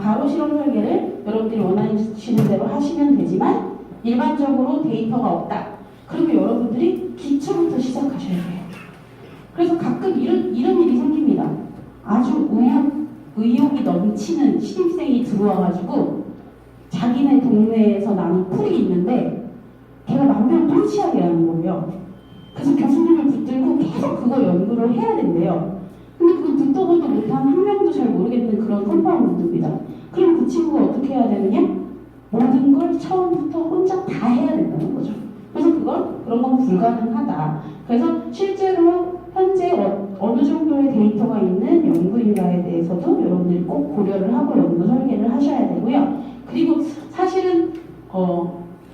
바로 실험 설계를 여러분들이 원하시는 대로 하시면 되지만 일반적으로 데이터가 없다. 그러면 여러분들이 기초부터 시작하셔야 돼요. 그래서 가끔 이런 일이 생깁니다. 아주 의욕이 넘치는 신입생이 들어와가지고 자기네 동네에서 나는 풀이 있는데 걔가 만병통치약이 하는 거예요. 그래서 교수님을 붙들고 계속 그거 연구를 해야 된대요. 근데 그건 듣도 보도 못한 한 명도 잘 모르겠는 그런 컴파운드입니다. 그럼 그 친구가 어떻게 해야 되느냐? 모든 걸 처음부터 혼자 다 해야 된다는 거죠. 그래서 그런 건 불가능하다. 그래서 실제로 현재 어느 정도의 데이터가 있는 연구인가에 대해서도 여러분들이 꼭 고려를 하고 연구 설계를 하셔야 되고요. 그리고 사실은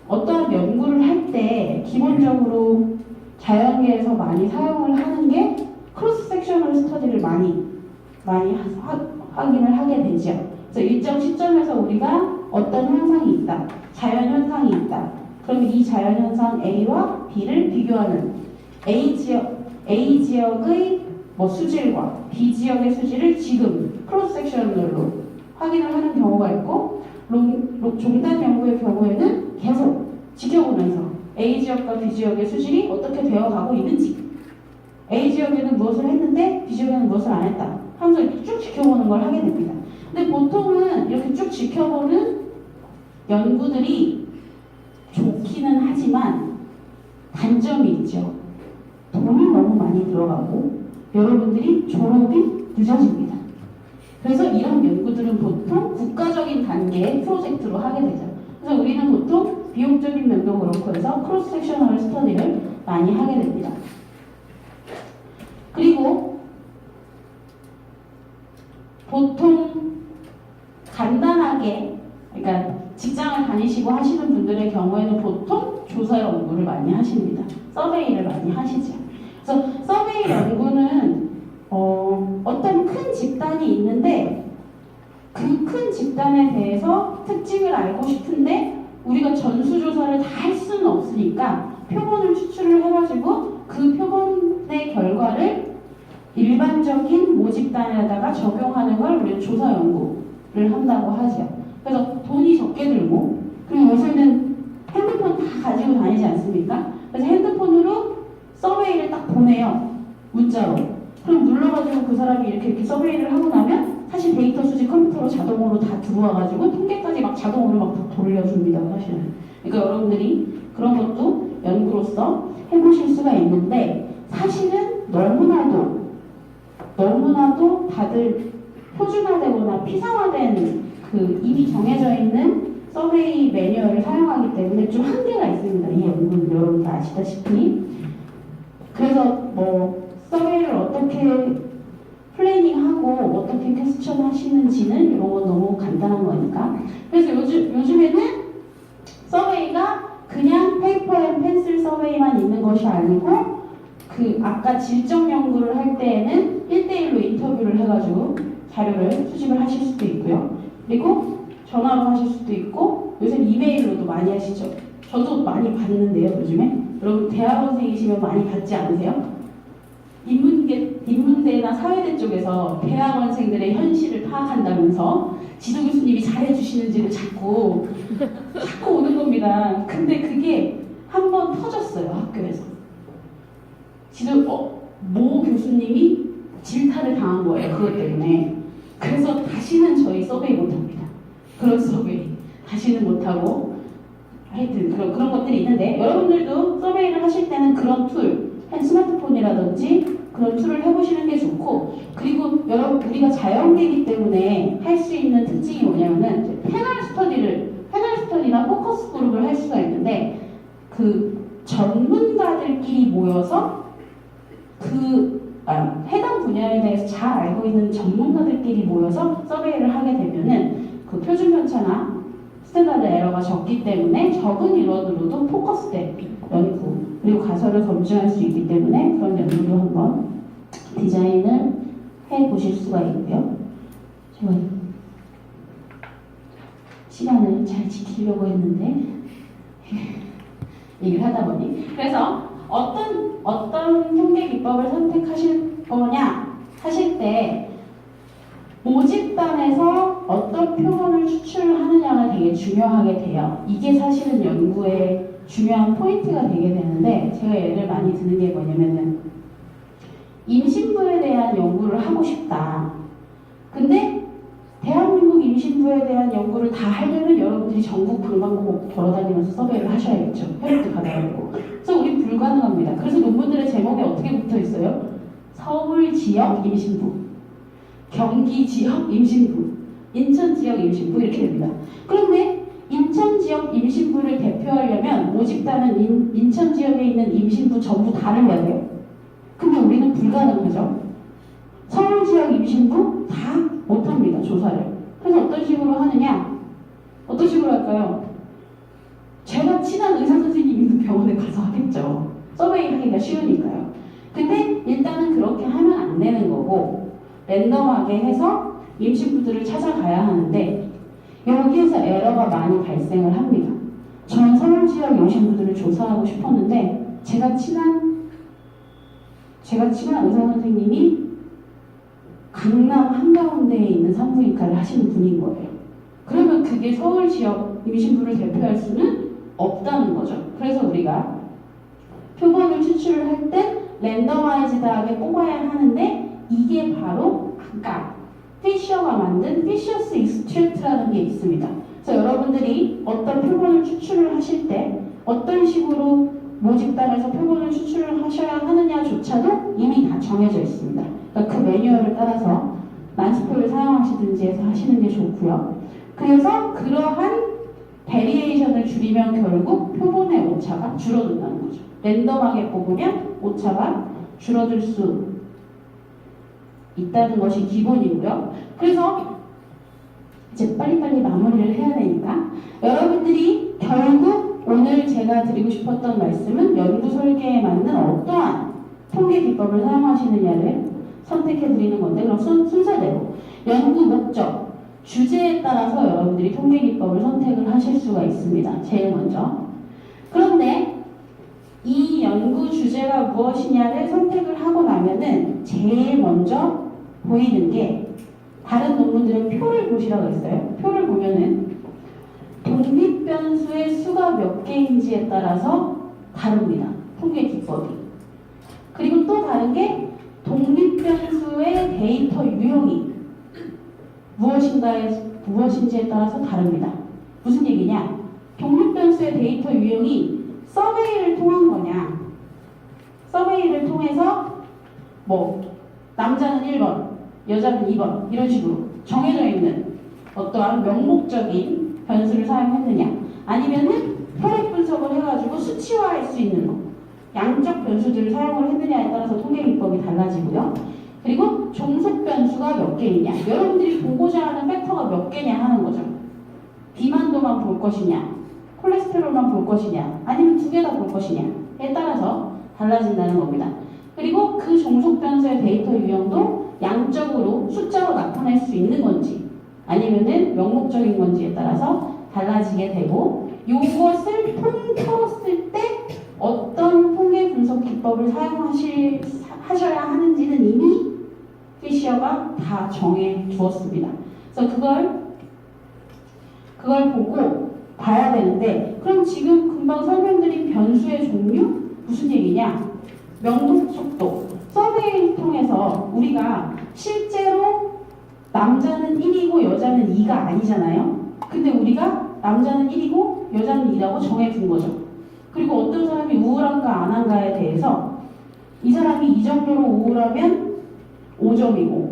어떠한 연구를 할 때 기본적으로 자연계에서 많이 사용을 하는 게 크로스 섹셔널 스터디를 많이 확인을 하게 되죠. 그래서 일정 시점에서 우리가 어떤 현상이 있다, 자연 현상이 있다. 그럼 이 자연 현상 A와 B를 비교하는 A 지역의 수질과 B 지역의 수질을 지금 크로스 섹셔널로 확인을 하는 경우가 있고, 종단 연구의 경우에는 계속 지켜보면서 A 지역과 B 지역의 수질이 어떻게 되어가고 있는지, A 지역에는 무엇을 했는데 B 지역에는 무엇을 안 했다 하면서 이렇게 쭉 지켜보는 걸 하게 됩니다. 근데 보통은 이렇게 쭉 지켜보는 연구들이 좋기는 하지만 단점이 있죠. 돈이 너무 많이 들어가고 여러분들이 졸업이 늦어집니다. 그래서 이런 연구들은 보통 국가적인 단계의 프로젝트로 하게 되죠. 그래서 우리는 보통 비용적인 면도 그렇고 해서 크로스 섹셔널 스터디를 많이 하게 됩니다. 그리고 보통 간단하게, 그러니까 직장을 다니시고 하시는 분들의 경우에는 보통 조사 연구를 많이 하십니다. 서베이를 많이 하시죠. 그래서 서베이 연구는 어떤 큰 집단이 있는데 그 큰 집단에 대해서 특징을 알고 싶은데 우리가 전수조사를 다 할 수는 없으니까 표본을 추출을 해가지고 그 표본의 결과를 일반적인 모집단에다가 적용하는 걸 우리는 조사 연구를 한다고 하죠. 그래서 돈이 적게 들고, 그리고 요새는 핸드폰 다 가지고 다니지 않습니까? 그래서 핸드폰으로 서베이를 딱 보내요. 문자로. 그럼 눌러가지고 그 사람이 이렇게 서베이를 하고 나면 사실 데이터 수집 컴퓨터로 자동으로 다 들어와가지고 통계까지 막 자동으로 막 다 돌려줍니다. 사실은. 그러니까 여러분들이 그런 것도 연구로서 해보실 수가 있는데, 사실은 너무나도 다들 표준화되거나 피상화된 이미 정해져 있는 서베이 매뉴얼을 사용하기 때문에 좀 한계가 있습니다. 이 연구는 여러분 다 아시다시피. 그래서 서베이를 어떻게 플래닝하고 어떻게 퀘스천 하시는지는 이런 건 너무 간단한 거니까. 그래서 요즘에는 서베이가 그냥 페이퍼 앤 펜슬 서베이만 있는 것이 아니고 아까 질적 연구를 할 때에는 1대1로 인터뷰를 해가지고 자료를 수집을 하실 수도 있고요. 그리고 전화로 하실 수도 있고, 요새 이메일로도 많이 하시죠. 저도 많이 받는데요, 요즘에. 여러분 대학원생이시면 많이 받지 않으세요? 인문대나 사회대 쪽에서 대학원생들의 현실을 파악한다면서 지도 교수님이 잘해주시는지를 자꾸 오는 겁니다. 근데 그게 한번 터졌어요, 학교에서. 모 교수님이 질타를 당한 거예요, 그것 때문에. 그래서 다시는 저희 서베이 못합니다. 그런 서베이 다시는 못하고, 하여튼 그런 것들이 있는데, 여러분들도 서베이를 하실 때는 그런 툴, 스마트폰이라든지 그런 툴을 해보시는 게 좋고, 그리고 우리가 자연계이기 때문에 할 수 있는 특징이 뭐냐면은 패널 스터디나 포커스 그룹을 할 수가 있는데, 전문가들끼리 모여서 해당 분야에 대해서 잘 알고 있는 전문가들끼리 모여서 서베이를 하게 되면은 표준 편차나 스탠다드 에러가 적기 때문에 적은 인원으로도 포커스된 연구, 그리고 가설을 검증할 수 있기 때문에 그런 연구도 한번 디자인을 해보실 수가 있고요. 제가 시간을 잘 지키려고 했는데 얘기를 하다 보니, 그래서 어떤 통계 기법을 선택하실 거냐 하실 때 모집단에서 어떤 표본을 추출하느냐가 되게 중요하게 돼요. 이게 사실은 연구의 중요한 포인트가 되게 되는데 제가 예를 많이 드는 게 뭐냐면은 임신부에 대한 연구를 하고 싶다. 근데 대한민국 임신부에 대한 연구를 다 하려면 여러분들이 전국 방방곡곡 돌아다니면서 서베이를 하셔야겠죠. 혈액도 받아가지고. 그래서 우리 불가능합니다. 그래서 논문들의 제목에 어떻게 붙어 있어요? 서울 지역 임신부, 경기 지역 임신부, 인천 지역 임신부 이렇게 됩니다. 그런데 인천 지역 임신부를 대표하려면 모집단은 인천 지역에 있는 임신부 전부 다를 해야 돼요. 근데 우리는 불가능하죠. 서울 지역 임신부 다 못합니다. 조사를. 그래서 어떤 식으로 하느냐? 어떤 식으로 할까요? 제가 친한 의사 선생님이 있는 병원에 가서 하겠죠. 서베이 하기가 쉬우니까요. 근데 일단은 그렇게 하면 안 되는 거고 랜덤하게 해서 임신부들을 찾아가야 하는데 여기에서 에러가 많이 발생을 합니다. 저는 서울 지역 임신부들을 조사하고 싶었는데 제가 친한 의사 선생님이 강남 한가운데에 있는 산부인과를 하시는 분인 거예요. 그러면 그게 서울 지역 임신부를 대표할 수는 없다는 거죠. 그래서 우리가 표본을 추출을 할 때 랜더마이즈드하게 뽑아야 하는데 이게 바로 아까 피셔가 만든 피셔스 익스트랙트라는 게 있습니다. 그래서 여러분들이 어떤 표본을 추출을 하실 때 어떤 식으로 모집단에서 표본을 추출을 하셔야 하느냐조차도 이미 다 정해져 있습니다. 그러니까 그 매뉴얼을 따라서 난스포를 사용하시든지 해서 하시는 게 좋고요. 그래서 그러한 베리에이션을 줄이면 결국 표본의 오차가 줄어든다는 거죠. 랜덤하게 뽑으면 오차가 줄어들 수 있다는 것이 기본이고요. 그래서 이제 빨리빨리 마무리를 해야 되니까 여러분들이 결국 오늘 제가 드리고 싶었던 말씀은 연구 설계에 맞는 어떠한 통계 기법을 사용하시느냐를 선택해 드리는 건데 그럼 순서대로 연구 목적, 주제에 따라서 여러분들이 통계 기법을 선택을 하실 수가 있습니다. 제일 먼저. 그런데 이 연구 주제가 무엇이냐를 선택을 하고 나면은 제일 먼저 보이는 게 다른 논문들은 표를 보시라고 했어요. 표를 보면은 독립변수의 수가 몇 개인지에 따라서 다릅니다. 통계 기법이. 그리고 또 다른 게 독립변수의 데이터 유형이 무엇인지에 따라서 다릅니다. 무슨 얘기냐? 독립변수의 데이터 유형이 서베이를 통한 거냐? 서베이를 통해서 남자는 1번, 여자는 2번 이런 식으로 정해져 있는 어떠한 명목적인 변수를 사용했느냐 아니면은 혈액 분석을 해가지고 수치화할 수 있는 거 양적 변수들을 사용을 했느냐에 따라서 통계 기법이 달라지고요. 그리고 종속 변수가 몇 개이냐 여러분들이 보고자 하는 팩터가 몇 개냐 하는 거죠. 비만도만 볼 것이냐 콜레스테롤만 볼 것이냐 아니면 두 개 다 볼 것이냐에 따라서 달라진다는 겁니다. 그리고 그 종속 변수의 데이터 유형도 양적으로 숫자로 나타낼 수 있는 건지 아니면은 명목적인 건지에 따라서 달라지게 되고 이것을 통틀었을 때 어떤 통계 분석 기법을 하셔야 하는지는 이미 피셔가 다 정해 두었습니다. 그래서 그걸 보고 봐야 되는데 그럼 지금 금방 설명드린 변수의 종류 무슨 얘기냐? 명목 속도 서베이를 통해서 우리가 실제로 남자는 1이고 여자는 2가 아니잖아요. 근데 우리가 남자는 1이고 여자는 2라고 정해둔 거죠. 그리고 어떤 사람이 우울한가 안 한가에 대해서 이 사람이 이 정도로 우울하면 5점이고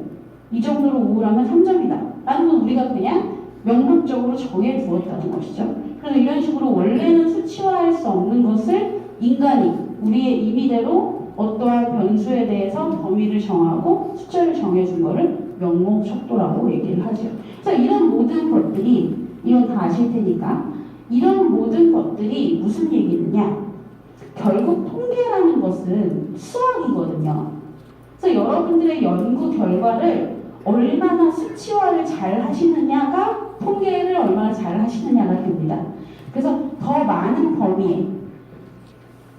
이 정도로 우울하면 3점이다 라는 건 우리가 그냥 명목적으로 정해두었다는 것이죠. 그래서 이런 식으로 원래는 수치화할 수 없는 것을 인간이 우리의 임의대로 어떠한 변수에 대해서 범위를 정하고 숫자를 정해준 거를 명목 척도라고 얘기를 하죠. 그래서 이런 모든 것들이 이건 다 아실 테니까 이런 모든 것들이 무슨 얘기느냐? 결국 통계라는 것은 수학이거든요. 그래서 여러분들의 연구 결과를 얼마나 수치화를 잘 하시느냐가 통계를 얼마나 잘 하시느냐가 됩니다. 그래서 더 많은 범위에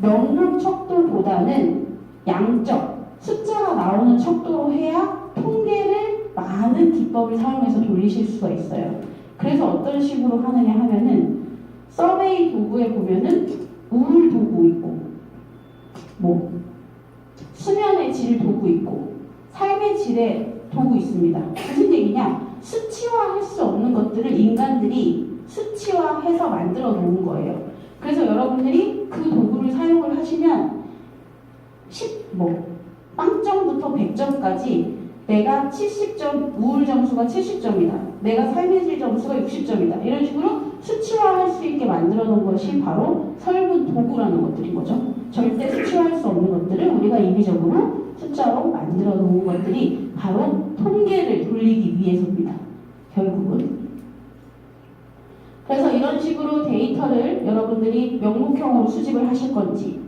명목 척도보다는 양적, 숫자가 나오는 척도로 해야 통계를 많은 기법을 사용해서 돌리실 수가 있어요. 그래서 어떤 식으로 하느냐 하면은 서베이 도구에 보면은 우물 도구 있고 뭐 수면의 질 도구 있고 삶의 질의 도구 있습니다. 무슨 얘기냐? 수치화할 수 없는 것들을 인간들이 수치화해서 만들어 놓은 거예요. 그래서 여러분들이 그 도구를 사용을 하시면 빵점부터 100점까지 내가 70점, 우울 점수가 70점이다. 내가 삶의 질 점수가 60점이다. 이런 식으로 수치화할 수 있게 만들어 놓은 것이 바로 설문 도구라는 것들인 거죠. 절대 수치화할 수 없는 것들을 우리가 임의적으로 숫자로 만들어 놓은 것들이 바로 통계를 돌리기 위해서입니다. 결국은. 그래서 이런 식으로 데이터를 여러분들이 명목형으로 수집을 하실 건지,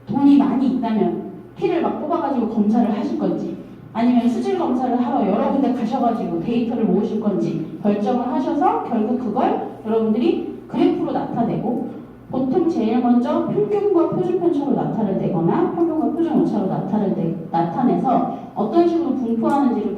돈이 많이 있다면 피를 막 뽑아가지고 검사를 하실 건지, 아니면 수질 검사를 하러 여러 군데 가셔가지고 데이터를 모으실 건지 결정을 하셔서 결국 그걸 여러분들이 그래프로 나타내고, 보통 제일 먼저 평균과 표준 편차로 나타를 내거나 평균과 표준 오차로 나타내서 어떤 식으로 분포하는지를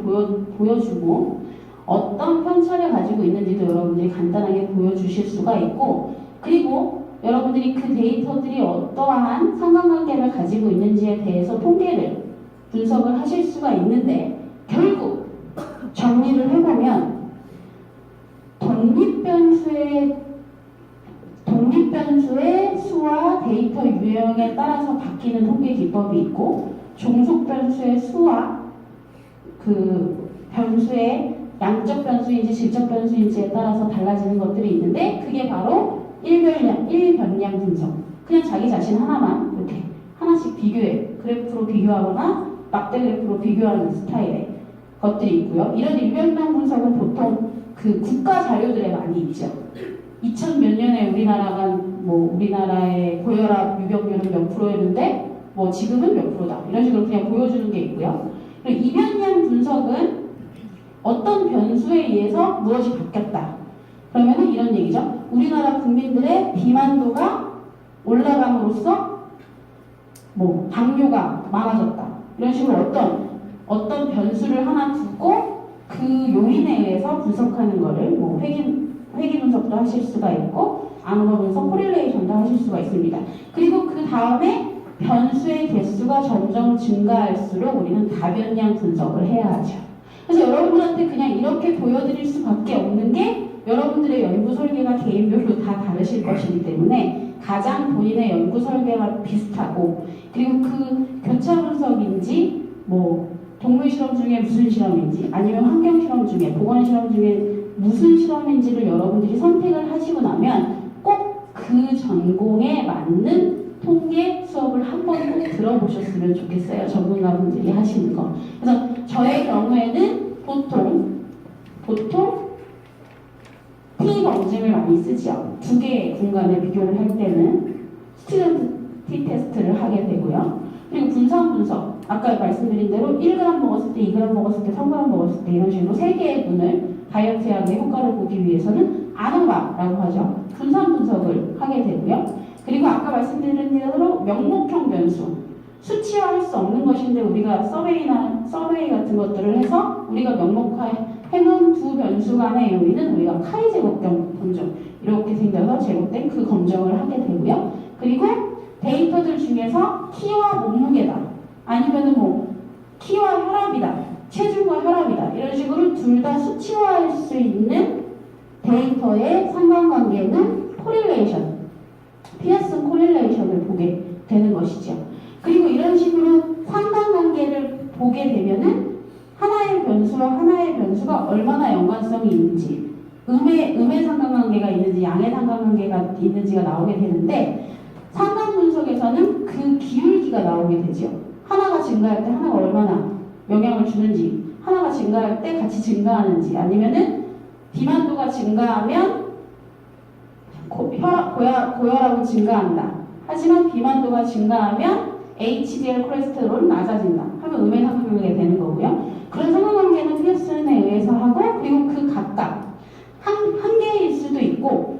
보여주고 어떤 편차를 가지고 있는지도 여러분들이 간단하게 보여주실 수가 있고, 그리고 여러분들이 그 데이터들이 어떠한 상관관계를 가지고 있는지에 대해서 통계를 분석을 하실 수가 있는데, 결국 정리를 해보면 독립변수의 수와 데이터 유형에 따라서 바뀌는 통계 기법이 있고, 종속변수의 수와 그 변수의 양적 변수인지 질적 변수인지에 따라서 달라지는 것들이 있는데, 그게 바로 일변량 분석. 그냥 자기 자신 하나만 이렇게 하나씩 비교해, 그래프로 비교하거나 막대 그래프로 비교하는 스타일의 것들이 있고요. 이런 일변량 분석은 보통 그 국가 자료들에 많이 있죠. 2000 몇 년에 우리나라의 고혈압 유병률은 몇 프로였는데 지금은 몇 프로다, 이런 식으로 그냥 보여주는 게 있고요. 그리고 이변량 분석은 어떤 변수에 의해서 무엇이 바뀌었다. 그러면은 이런 얘기죠. 우리나라 국민들의 비만도가 올라감으로써 당뇨가 많아졌다. 이런 식으로 어떤 변수를 하나 두고 그 요인에 의해서 분석하는 거를 회귀 분석도 하실 수가 있고, 암호 분석, 코릴레이션도 하실 수가 있습니다. 그리고 그 다음에 변수의 개수가 점점 증가할수록 우리는 다변량 분석을 해야 하죠. 그래서 여러분들한테 그냥 이렇게 보여드릴 수밖에 없는 게, 여러분들의 연구 설계가 개인별로 다 다르실 것이기 때문에 가장 본인의 연구 설계와 비슷하고, 그리고 그 교차 분석인지 동물 실험 중에 무슨 실험인지, 아니면 환경 실험 중에, 보건 실험 중에 무슨 실험인지를 여러분들이 선택을 하시고 나면 꼭 그 전공에 맞는 통계 수업을 한번 꼭 들어보셨으면 좋겠어요. 전문가분들이 하시는 거. 그래서 저의 경우에는 보통 T 검증을 많이 쓰죠. 두 개의 공간을 비교를 할 때는 스튜던트 T 테스트를 하게 되고요. 그리고 분석, 아까 말씀드린 대로 1g 먹었을 때, 2g 먹었을 때, 3g 먹었을 때, 이런 식으로 세 개의 분을 다이어트 약의 효과를 보기 위해서는 아노바라고 하죠. 분산 분석을 하게 되고요. 그리고 아까 말씀드린 대로 명목형 변수, 수치화할 수 없는 것인데 우리가 서베이 같은 것들을 해서 우리가 명목화해놓은 두 변수 간의 요인은 우리가 카이 제곱 검정, 이렇게 생겨서 제곱된 그 검정을 하게 되고요. 그리고 데이터들 중에서 키와 몸무게다, 아니면은 키와 혈압이다, 체중과 혈압이다, 이런 식으로 둘 다 수치화할 수 있는 데이터의 상관관계는 코릴레이션, 피어슨 코릴레이션을 보게 되는 것이죠. 그리고 이런 식으로 상관관계를 보게 되면은 하나의 변수가 얼마나 연관성이 있는지, 음의 상관관계가 있는지 양의 상관관계가 있는지가 나오게 되는데, 상관 분석에서는 그 기울기가 나오게 되죠. 하나가 증가할 때 하나가 얼마나 영향을 주는지, 하나가 증가할 때 같이 증가하는지, 아니면은 비만도가 증가하면 고혈압은 증가한다. 하지만 비만도가 증가하면 HDL 콜레스테롤은 낮아진다 하면 음의 상관관계가 되는 거고요. 그런 상관관계는 피어슨에 의해서 하고, 그리고 그 각각 한 개일 수도 있고,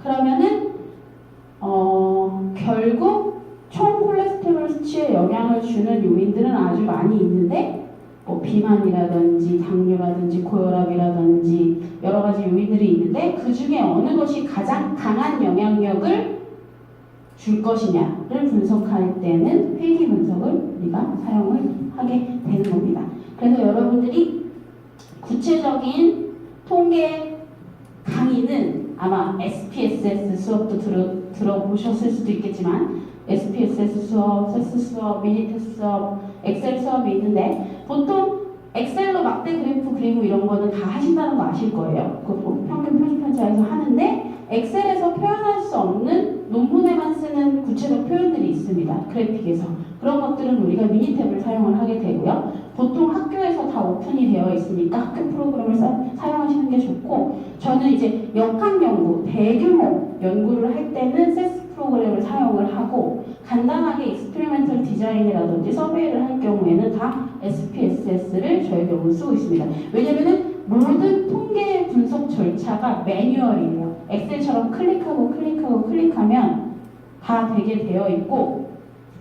그러면은 결국 총 콜레스테롤 수치에 영향을 주는 요인들은 아주 많이 있는데, 뭐 비만이라든지 당뇨라든지 고혈압이라든지 여러 가지 요인들이 있는데 그 중에 어느 것이 가장 강한 영향력을 줄 것이냐를 분석할 때는 회귀 분석을 우리가 사용을 하게 되는 겁니다. 그래서 여러분들이 구체적인 통계 강의는 아마 SPSS 수업도 들어보셨을 수도 있겠지만 SPSS 수업, 세스 수업, 미니테스트 수업, 엑셀 수업이 있는데 보통 엑셀로 막대 그래프 그리고 이런 거는 다 하신다는 거 아실 거예요. 그거 평균 표준편차에서 하는데 엑셀에서 표현할 수 없는 논문에만 쓰는 구체적 표현들이 있습니다. 그래픽에서. 그런 것들은 우리가 미니탭을 사용을 하게 되고요. 보통 학교에서 다 오픈이 되어 있으니까 학교 프로그램을 사용하시는 게 좋고 저는 이제 역학 연구, 대규모 연구를 할 때는 세스 프로그램을 사용을 하고 간단하게 익스페리멘털 디자인이라든지 서베이를 할 경우에는 다 SPSS를 저희 경우 쓰고 있습니다. 왜냐면은 모든 통계 분석 절차가 매뉴얼이에요. 엑셀처럼 클릭하면 다 되게 되어 있고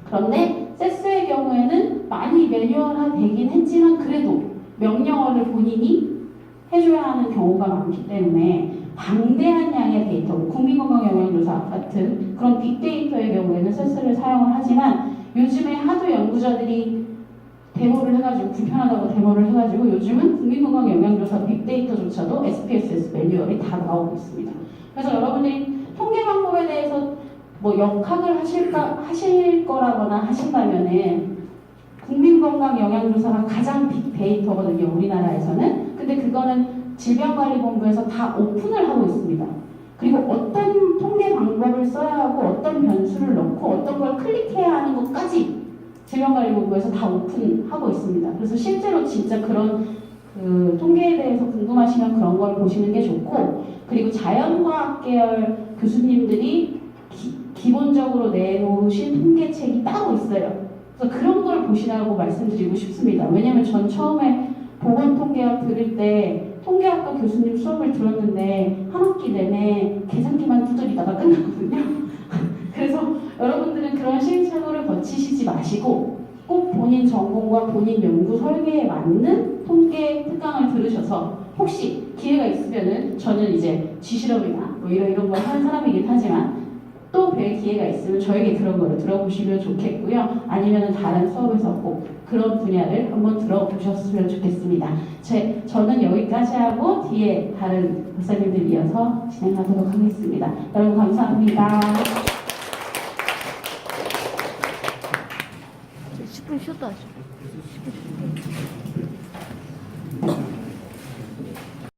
그런데 세스의 경우에는 많이 매뉴얼화 되긴 했지만 그래도 명령어를 본인이 해줘야 하는 경우가 많기 때문에 방대한 양의 데이터, 국민건강영양조사 같은 그런 빅데이터의 경우에는 세스를 사용을 하지만 요즘에 하도 연구자들이 데모를 해가지고 불편하다고 데모를 해가지고 요즘은 국민건강영양조사 빅데이터조차도 SPSS 매뉴얼이 다 나오고 있습니다. 그래서 여러분들이 통계 방법에 대해서 뭐 역학을 하실 거라거나 하신다면은 국민건강영양조사가 가장 빅데이터거든요, 우리나라에서는. 근데 그거는 질병관리본부에서 다 오픈을 하고 있습니다. 그리고 어떤 통계 방법을 써야 하고 어떤 변수를 넣고 어떤 걸 클릭해야 하는 것까지 질병관리본부에서 다 오픈하고 있습니다. 그래서 실제로 진짜 그런 그 통계에 대해서 궁금하시면 그런 걸 보시는 게 좋고 그리고 자연과학 계열 교수님들이 기본적으로 내놓으신 통계책이 따로 있어요. 그래서 그런 걸 보시라고 말씀드리고 싶습니다. 왜냐면 전 처음에 보건통계학 들을 때 통계학과 교수님 수업을 들었는데 한 학기 내내 계산기만 두드리다가 끝났거든요. 그래서 여러분들은 그런 시행착오를 거치시지 마시고 꼭 본인 전공과 본인 연구 설계에 맞는 통계 특강을 들으셔서 혹시 기회가 있으면은 저는 이제 지실험이나 뭐 이런 걸 하는 사람이긴 하지만 또 뵐 기회가 있으면 저에게 그런 거를 들어보시면 좋겠고요. 아니면 다른 수업에서 꼭 그런 분야를 한번 들어보셨으면 좋겠습니다. 저는 여기까지 하고 뒤에 다른 박사님들 이어서 진행하도록 하겠습니다. 여러분 감사합니다.